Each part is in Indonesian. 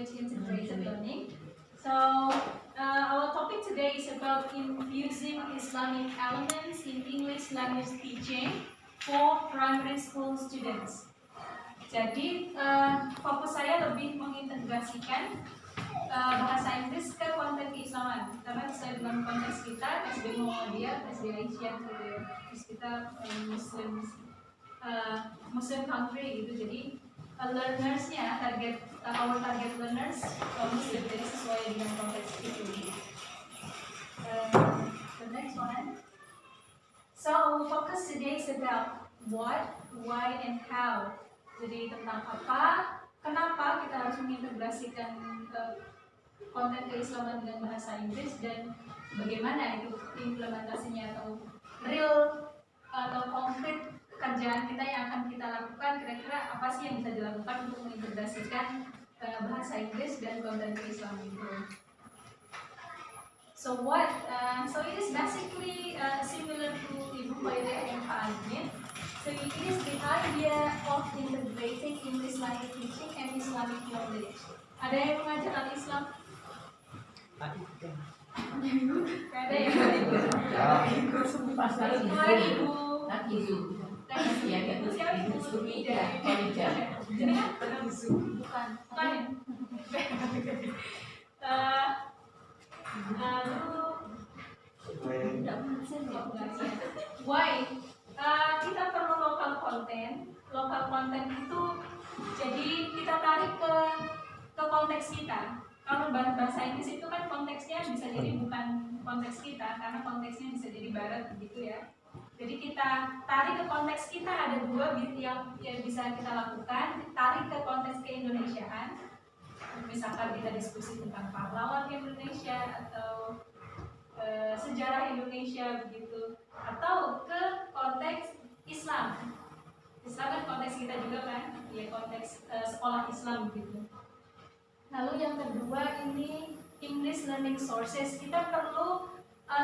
language integrated learning. So our topic today is about infusing Islamic elements in English language teaching for primary school students. Jadi fokus saya lebih mengintegrasikan bahasa Inggris ke konten keislaman, karena saya dalam konteks kita SD Muhammadiyah, SD Aisyah, terus kita Muslim country gitu. Jadi learnersnya our target learners Muslim, jadi sesuai dengan konteks itu. The next one. So our focus today is about what, why, and how. Jadi tentang apa, kenapa kita harus mengintegrasikan konten keislaman dengan bahasa Inggris, dan bagaimana itu implementasinya atau real atau konkret kerjaan kita yang akan kita lakukan. Kira-kira apa sih yang bisa dilakukan untuk mengintegrasikan bahasa Inggris dan konten keislaman itu. So it is basically similar to Ibu Faida and Pak Admin. So it is the idea of integrating English language teaching and Islamic knowledge. Ada yang mengajar al-Islam? Ada yang why? Kita perlu lokal konten. Lokal konten itu jadi kita tarik ke konteks kita. Kalau bahasa Inggris itu kan konteksnya bisa jadi bukan konteks kita, karena konteksnya bisa jadi barat begitu ya. Jadi kita tarik ke konteks kita, ada dua yang bisa kita lakukan. Tarik ke konteks keindonesiaan, misalkan kita diskusi tentang pahlawan Indonesia atau sejarah Indonesia begitu, atau ke konteks Islam. Islam kan konteks kita juga kan, ya konteks sekolah Islam gitu. Lalu yang kedua ini English learning sources. Kita perlu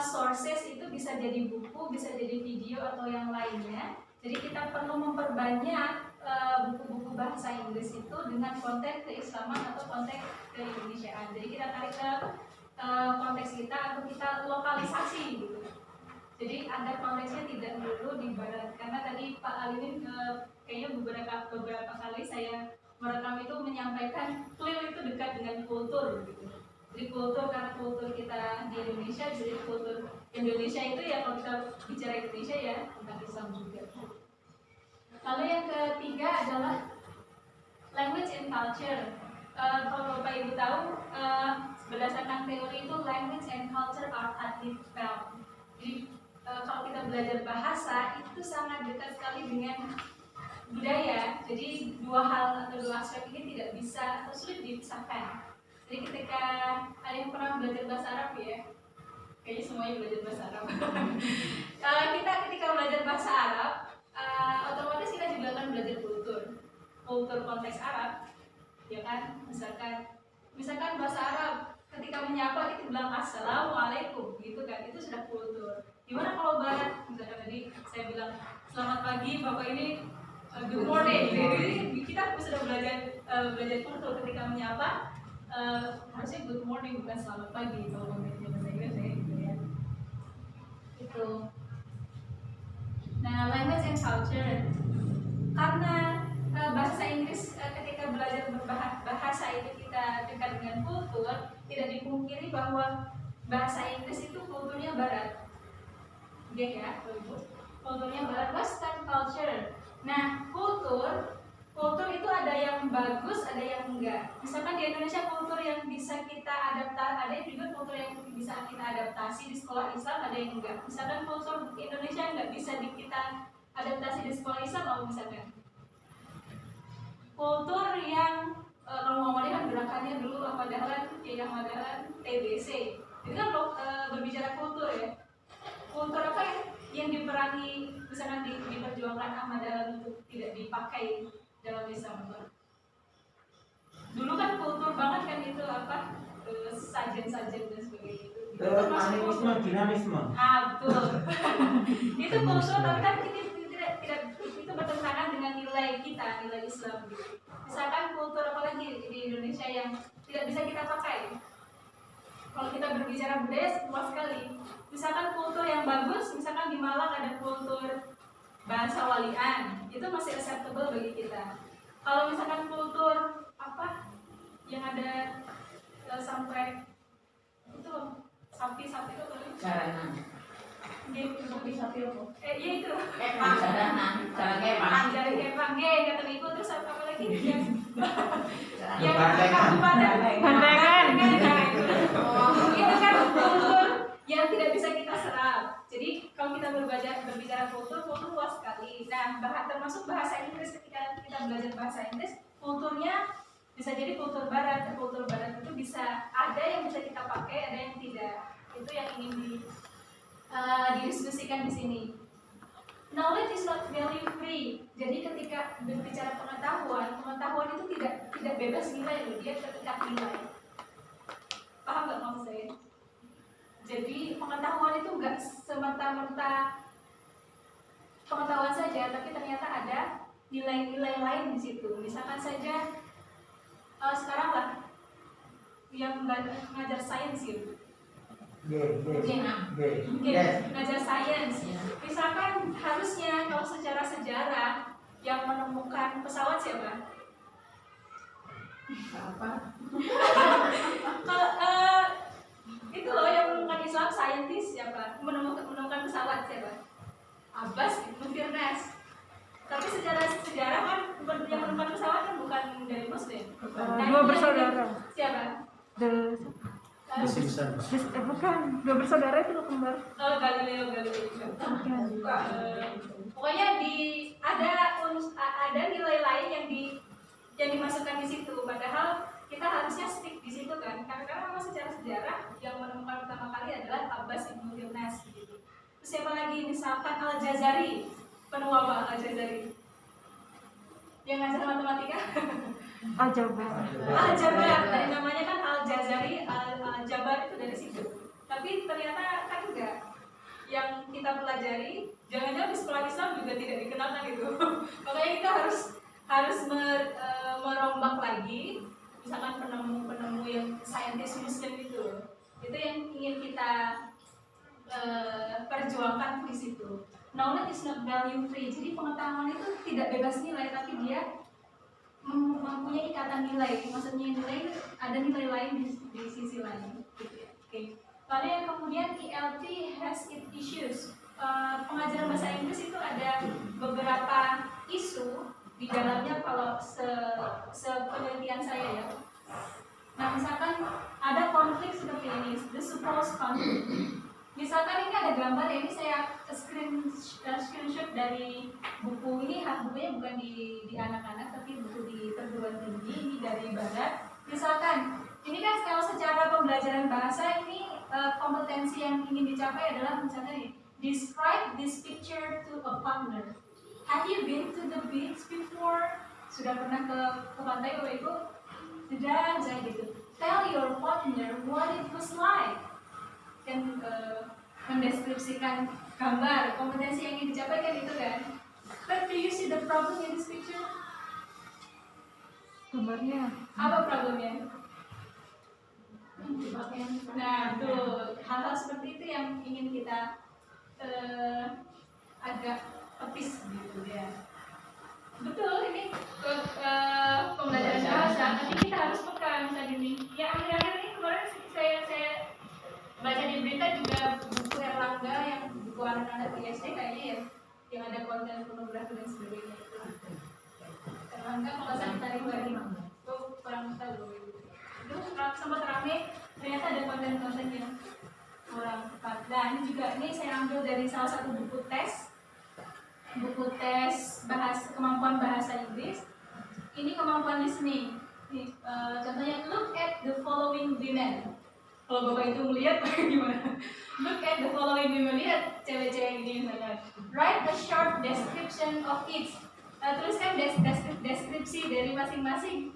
sources itu bisa jadi buku, bisa jadi video atau yang lainnya. Jadi kita perlu memperbanyak buku-buku bahasa Inggris itu dengan konten keislaman atau konteks keindonesiaan. Jadi kita tarik ke konteks kita atau kita lokalisasi gitu. Jadi ada konteksnya tidak dulu di barat, karena tadi Pak Alimin kayaknya beberapa kali saya merekam itu menyampaikan clear itu dekat dengan kultur gitu. Jadi kultur, karena kultur kita di Indonesia, jadi kultur Indonesia itu ya, kalau kita bicara Indonesia ya tentang Islam juga. Lalu yang ketiga adalah language and culture. Kalau Bapak Ibu tahu, berdasarkan teori itu language and culture are tightly bound. Jadi kalau kita belajar bahasa itu sangat dekat sekali dengan budaya. Jadi dua hal atau dua aspek ini tidak bisa atau sulit dipisahkan. Jadi ketika ada yang pernah belajar bahasa Arab ya, kayaknya semuanya belajar bahasa Arab. Kita ketika belajar bahasa Arab, otomatis kita juga akan belajar kultur konteks Arab, ya kan? Misalkan bahasa Arab, ketika menyapa kita bilang assalamualaikum, gitu kan? Itu sudah kultur. Gimana kalau Barat? Misalkan tadi saya bilang selamat pagi, Bapak ini good morning. Jadi kita sudah belajar kultur ketika menyapa. Harusnya good morning bukan selamat pagi kalau ngomongin bahasa Inggris ya, gitu ya. Itu. Nah, language and culture, karena bahasa Inggris ketika belajar bahasa itu kita dekat dengan kultur, tidak dipungkiri bahwa bahasa Inggris itu kulturnya Barat, ya, kulturnya Barat, Western culture. Nah, kultur itu ada yang bagus, ada yang enggak. Misalkan di Indonesia kultur yang bisa kita adaptasi, ada juga kultur yang bisa kita adaptasi di sekolah Islam, ada yang enggak. Misalkan kultur Indonesia enggak bisa kita adaptasi di sekolah Islam, atau misalkan kultur yang kalau ngomongnya kan gerakannya dulu apa dahlan, yang Madalan, TBC. Itu kan berbicara kultur ya. Kultur apa yang diperangi, misalkan diperjuangkan Ahmad Dahlan untuk tidak dipakai dalam Islam. Dulu kan kultur banget kan itu apa, sajen-sajen dan sebagainya itu. Animisme, dinamisme. Betul. Itu kultur, tapi kan tidak itu bertentangan dengan nilai kita, nilai Islam gitu. Misalkan kultur apalagi di Indonesia yang tidak bisa kita pakai. Kalau kita berbicara budaya luas sekali. Misalkan kultur yang bagus, misalkan di Malang ada kultur bahasa walian, itu masih acceptable bagi kita. Kalau misalkan kultur apa yang ada sampai itu sapi-sapi itu kan? Jaranan. Sapi apa? Iya itu. Kepang jaranan, jalan kepang. Jalan kepang, kata ibu terus apa lagi? Yang Bandengan. Bandengan. Oh. Itu kan kultur yang tidak bisa kita serap. Jadi kalau kita berbicara kultur luas sekali. Nah, termasuk bahasa Inggris, ketika kita belajar bahasa Inggris, kulturnya bisa jadi kultur barat. Kultur barat itu bisa ada yang bisa kita pakai, ada yang tidak. Itu yang ingin didiskusikan di sini. Knowledge is not value free. Jadi ketika berbicara pengetahuan itu tidak bebas nilai loh, dia terikat nilai. Paham nggak maksud saya? Jadi pengetahuan itu nggak semata-mata pengetahuan saja, tapi ternyata ada nilai-nilai lain di situ. Misalkan saja sekarang lah yang ngajar sains gitu. Ngajar sains. Misalkan harusnya kalau secara sejarah yang menemukan pesawat siapa? Apa? Kalau itu loh yang menemukan Islam, saintis siapa? Menemukan pesawat siapa? Abbas bin Firnas. Tapi secara sejarah kan yang menemukan pesawat kan bukan dari Muslim. Dua bersaudara. Siapa? Bukan, dua bersaudara itu loh kembar. Oh, Galileo. Pokoknya ada nilai lain yang dimasukkan di situ. Padahal kita harusnya stick di situ kan. Karena memang secara sejarah yang menemukan pertama kali adalah Abbas bin Firnas gitu. Terus siapa lagi? Misalkan Al-Jazari. Penua apa Al-Jazari? Yang ngajar matematika? Al-Jabar. Dari namanya kan Al-Jazari, Al-Jabar itu dari situ. Tapi ternyata kan enggak. Yang kita pelajari, jangan-jangan di sekolah Islam juga tidak dikenalkan itu. Makanya kita harus merombak lagi. Misalkan penemu-penemu yang saintis Muslim itu yang ingin kita perjuangkan di situ. Knowledge is not value free. Jadi pengetahuan itu tidak bebas nilai, tapi dia mempunyai ikatan nilai. Maksudnya nilai ada nilai lain di sisi lain. Oke. Lalu yang kemudian ELT has its issues. Pengajaran bahasa Inggris itu ada beberapa isu di dalamnya kalau sepenelitian saya ya. Nah misalkan ada konflik seperti ini, the supposed conflict. Misalkan ini ada gambar ya, ini saya screenshot dari buku ini, bukunya bukan di anak-anak tapi buku di perguruan tinggi, ini dari barat. Misalkan ini kan kalau secara pembelajaran bahasa ini kompetensi yang ingin dicapai adalah misalnya nih, describe this picture to a partner. Have you been to the beach before? Sudah pernah ke pantai Bapak Ibu? Sudah, saya gitu. Tell your partner what it was like. Kan mendeskripsikan gambar, kompetensi yang ingin dicapai kan itu kan. But do you see the problem in this picture? Gambarnya. Apa problemnya? Nah, tuh hal-hal seperti itu yang ingin kita agak tepis gitu ya. Betul, ini pembelajaran bahasa, tapi kita harus peka misalnya ini. Ya akhir-akhir ini kemarin saya baca di berita juga buku Erlangga yang buku anak-anak di SD kayaknya ya, yang ada konten pornografi dan sebagainya itu. Erlangga kalau saya tarik lagi, itu kurang tahu itu sempat rame, ternyata ada konten-konten yang kurang tepat. Nah ini juga, ini saya ambil dari salah satu buku tes kemampuan bahasa Inggris. Ini kemampuan listening. Nih, contohnya look at the following women. Kalau Bapak itu melihat bagaimana? Look at the following women. Lihat cewek-cewek ini misalnya. Write a short description of each. Tuliskan deskripsi dari masing-masing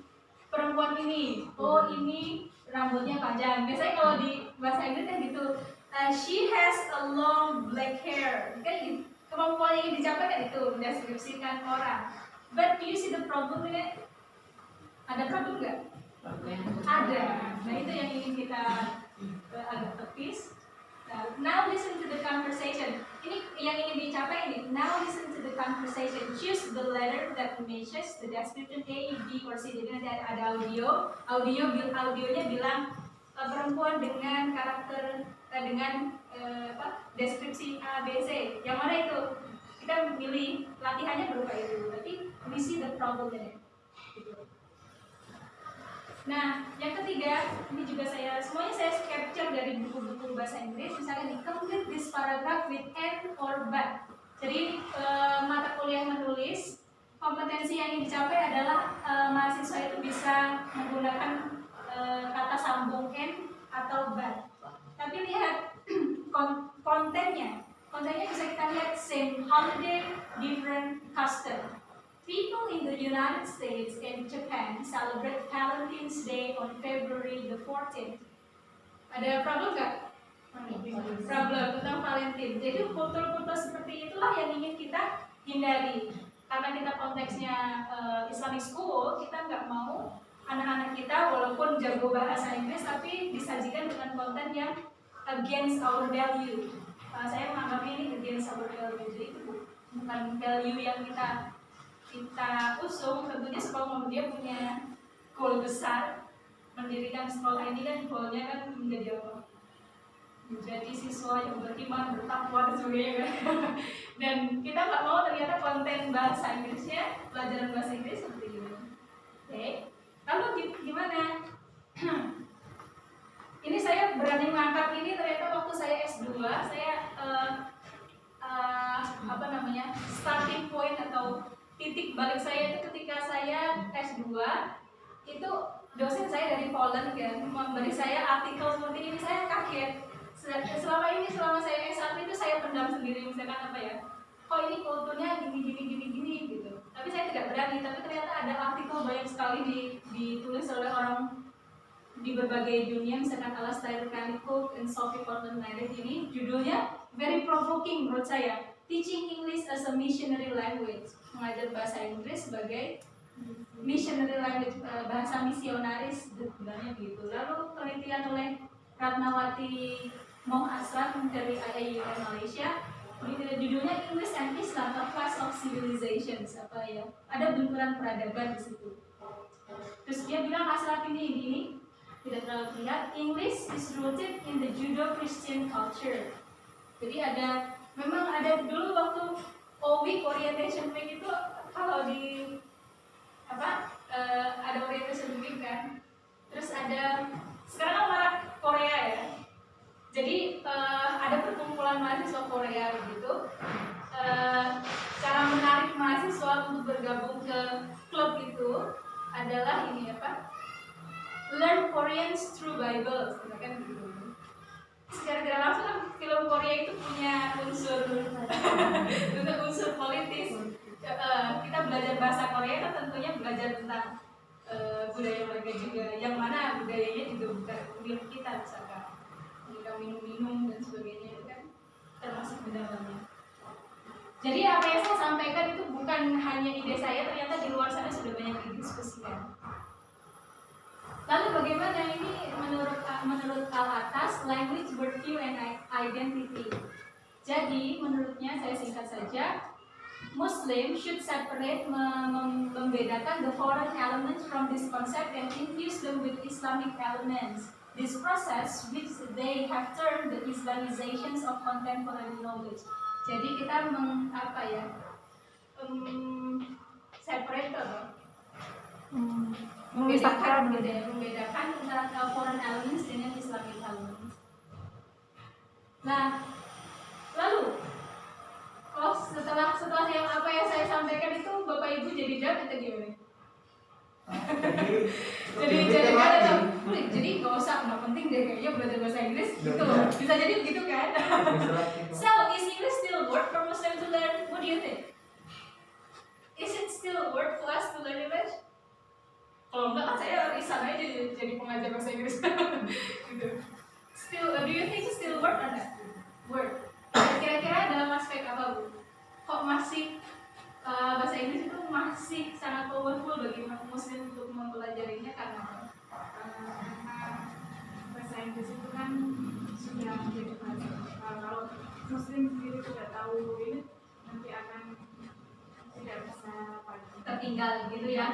perempuan ini. Oh ini rambutnya panjang. Biasanya kalau di bahasa Inggris kan gitu. She has a long black hair. Kan gitu. Kemampuan yang dicapai kan itu mendeskripsikan orang. But do you see the problem in it? Ada problem nggak? Ada. Nah itu yang ingin kita agak tepis. Now listen to the conversation. Ini yang ingin dicapai ini. Now listen to the conversation. Choose the letter that matches the description A, B, or C. Jadi nanti ada audionya bilang perempuan dengan karakter dengan deskripsi A, B, C. Yang mana itu? Kita milih latihannya berupa itu. Tapi we see the problem in it. Gitu. Nah, yang ketiga, ini juga semuanya saya capture dari buku-buku bahasa Inggris. Misalnya complete this paragraph with and or but. Jadi mata kuliah menulis, kompetensi yang dicapai adalah mahasiswa itu bisa menggunakan kata sambung and atau but. Tapi lihat kontennya bisa kita lihat same holiday, different custom. People in the United States and Japan celebrate Valentine's Day on February the 14th. Ada problem nggak? Problem tentang Valentine. Jadi foto-foto seperti itulah yang ingin kita hindari. Karena kita konteksnya Islamic School, kita nggak mau anak-anak kita walaupun jago bahasa Inggris tapi disajikan dengan konten yang against our value. Saya menganggapnya ini against our value. Jadi itu bukan value yang kita usung. Tentunya sekolah dia punya goal besar, mendirikan sekolah ini kan goalnya kan menjadi apa? Menjadi siswa yang beriman, bertakwa dan sebagainya kan. Dan kita nggak mau ternyata konten bahasa Inggrisnya, pelajaran bahasa Inggris seperti ini. Oke, lalu gimana? Ini saya berani mengangkat ini ternyata waktu saya S2, saya starting point atau titik balik saya itu ketika saya S2 itu dosen saya dari Poland kan memberi saya artikel seperti ini. Saya kaget. Selama saya S1 itu saya pendam sendiri, misalkan apa ya, kok ini kulturnya gini gitu. Tapi saya tidak berani. Tapi ternyata ada artikel banyak sekali ditulis oleh orang di berbagai dunia, misalkan Alastair Canicook and Sophie Portland-Knight. Ini judulnya very provoking menurut saya. Teaching English as a Missionary Language, mengajar bahasa Inggris sebagai missionary language, bahasa misionaris sebenarnya begitu. Lalu penelitian oleh Ratnawati Moh Asran dari IAIN Malaysia, judulnya English and Islam, A Clash of Civilizations. Apa ya? Ada benturan peradaban di situ. Terus dia bilang Asraf ini tidak terlalu terlihat. English is rooted in the Judeo-Christian culture. Jadi memang ada dulu waktu week, orientation week itu kalau di ada orientation week kan. Terus sekarang marak Korea ya. Jadi ada perkumpulan mahasiswa Korea begitu. Cara menarik mahasiswa untuk bergabung ke klub itu adalah learn Korean through Bible, kan gitu. Secara langsung film Korea itu punya unsur politis. Kita belajar bahasa Korea kan tentunya belajar tentang budaya mereka juga, yang mana budayanya juga bukan milik kita, misalkan mereka minum-minum dan sebagainya itu kan termasuk di dalamnya. Jadi apa yang saya sampaikan itu bukan hanya ide saya, ternyata di luar sana sudah banyak didiskusikan. Lalu bagaimana ini menurut Al-Atas, language, worldview, and identity. Jadi menurutnya, saya singkat saja, Muslim should separate, membedakan the foreign elements from this concept and infuse them with Islamic elements. This process, which they have termed the Islamizations of contemporary knowledge. Jadi kita separate membedakan antara foreign elements dengan Islamic elements. Nah, lalu setelah yang saya sampaikan itu Bapak Ibu jadi jawab atau gimana? Jadi nggak usah, nggak penting deh kayaknya belajar bahasa Inggris gitu. Bisa jadi begitu kan? So is English still worth for Muslim to learn? What do you think? Is it still worth for us to learn English? Kalau enggak kan saya resign aja jadi pengajar bahasa Inggris. Gitu. Still, do you think it's still worth or not? Worth. Kira-kira dalam aspek apa Bu? Kok masih bahasa Inggris itu masih sangat powerful bagi umat Muslim untuk mempelajarinya karena apa? kan sudah menjadi bahasa. Kalau Muslim sendiri tidak tahu ini nanti akan tidak bisa tertinggal gitu ya.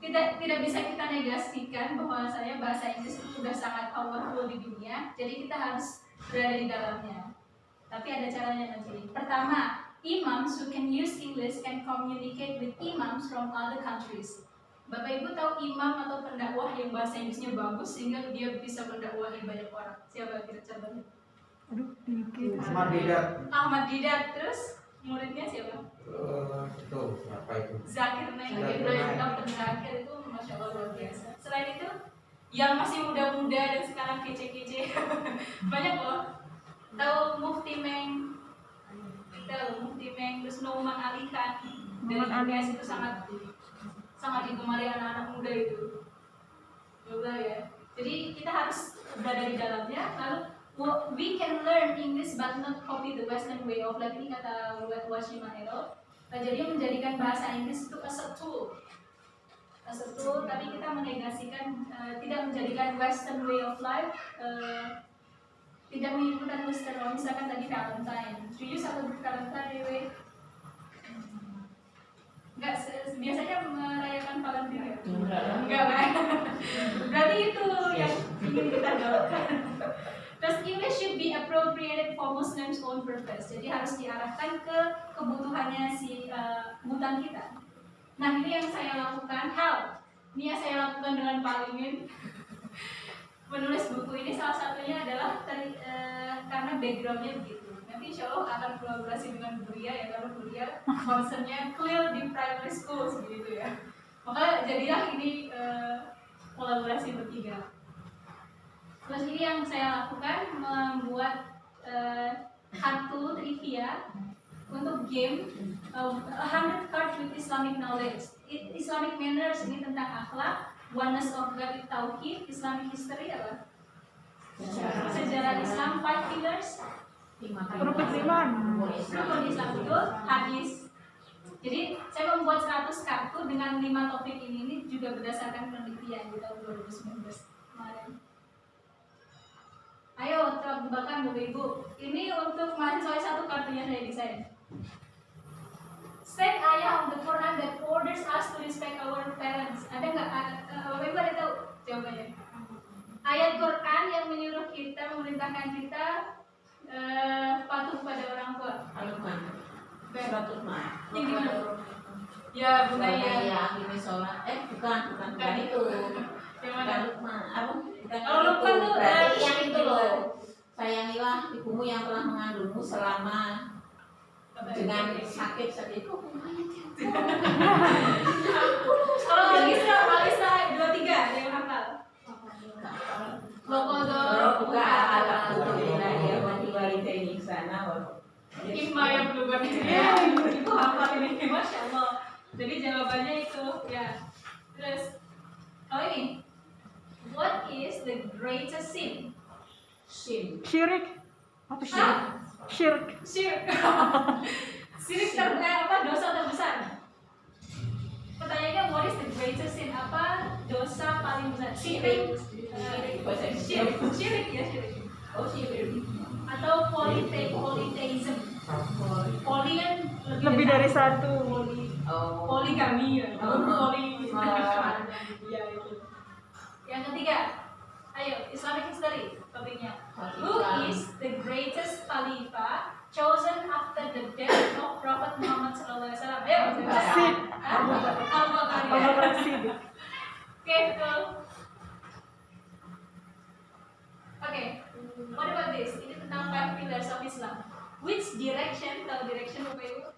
Tidak bisa kita negasikan bahwa saya bahasa Inggris itu sudah sangat powerful di dunia, jadi kita harus berada di dalamnya. Tapi ada caranya nanti. Pertama, imams who can use English can communicate with imams from other countries. Bapak Ibu tahu imam atau pendakwah yang bahasa Inggrisnya bagus sehingga dia bisa mendakwahi banyak orang. Siapa kira-kira? Aduh, dikit. Ahmad Didat. Ahmad Didat. Terus muridnya siapa? Itu apa itu? Zakir Naik. Zakir Ibrahim Naik. Dr. Zakir itu masya Allah luar biasa. Selain itu, yang masih muda-muda dan sekarang kece-kece banyak loh. Tahu Mufti Meng? Tahu Mufti Meng, terus Numan Ali Khan dari Numan Ali. UGS itu sangat digemari anak-anak muda itu. Coba ya. Jadi kita harus berada di dalamnya. Lalu we can learn English but not copy the Western way of life. Ini kata Washima Ero. Jadi menjadikan bahasa Inggris itu as a tool, tapi kita menegasikan, tidak menjadikan Western way of life, tidak mengikuti Western law. Misalkan tadi Valentine, setuju sama Valentine Dewe? Enggak, biasanya merayakan Valentine ya? Enggak kan? Berarti itu yang ingin kita jawabkan. Terus English should be appropriated for Muslims' own purpose. Jadi harus diarahkan ke kebutuhannya si kebutuhan kita. Nah ini yang saya lakukan. Ini yang saya lakukan dengan Pak Limin. Menulis buku ini salah satunya adalah karena backgroundnya begitu. Nanti insya Allah akan kolaborasi dengan Buria ya, karena Buria concernnya clear di primary school begitu ya. Maka jadilah ini kolaborasi bertiga. Terus ini yang saya lakukan, membuat kartu trivia untuk game 100 cards with Islamic knowledge. Islamic manners ini tentang akhlak, oneness of God, tauhid, Islamic history apa? Sejarah Islam, 5 pillars, Rukun iman. rukun Islam itu hadis. Jadi saya membuat 100 kartu dengan 5 topik ini juga berdasarkan penelitian di tahun 2019 kemarin. Ayo tebak-tebakan Bapak Ibu. Ini untuk mahasiswa satu kartunya saya desain. State ayat of the Quran that orders us to respect our parents. Ada nggak? Bapak Ibu ada tahu jawabannya? Ayat Quran yang menyuruh kita, memerintahkan kita patuh pada orang tua. Al-Quran. Suratut Mah. Yang gimana? Ya budaya. Ini sholat. Bukan itu. Yang mana? Lukman. Apa? Bukan Oh, Lukman itu. tuh, Berarti yang itu loh. Sayangilah ibumu yang telah mengandungmu selama dengan sakit itu. Kalau Alisa 23 yang hafal. Lokodo Buka ala kutubillah ya mati walidaini sana wa. Hikmah yang belum ya, itu hafal ini, masya Allah. Jadi jawabannya itu ya. Terus kalau ini, what is the greatest sin? Syirik. Apa Hah? syirik? Syirik. Syirik. Syirik dosa terbesar. Pertanyaannya, what is the greatest sin? Apa dosa paling besar? Syirik. Syirik ya, syirik. Oh syirik. Atau polytheism. Poly kan Lebih dari satu. Oh. Poligami ya. Poly. Oh. Ya itu. Yang ketiga, ayo Islamic history topiknya. Who is the greatest Khalifah chosen after the death of Prophet Muhammad SAW? Ayo, Sid. Abu Bakar. Abu Bakar Siddiq. Oke, betul. Oke, what about this? Ini tentang 5 pillars of Islam. Which direction, tahu direction Bapak Ibu?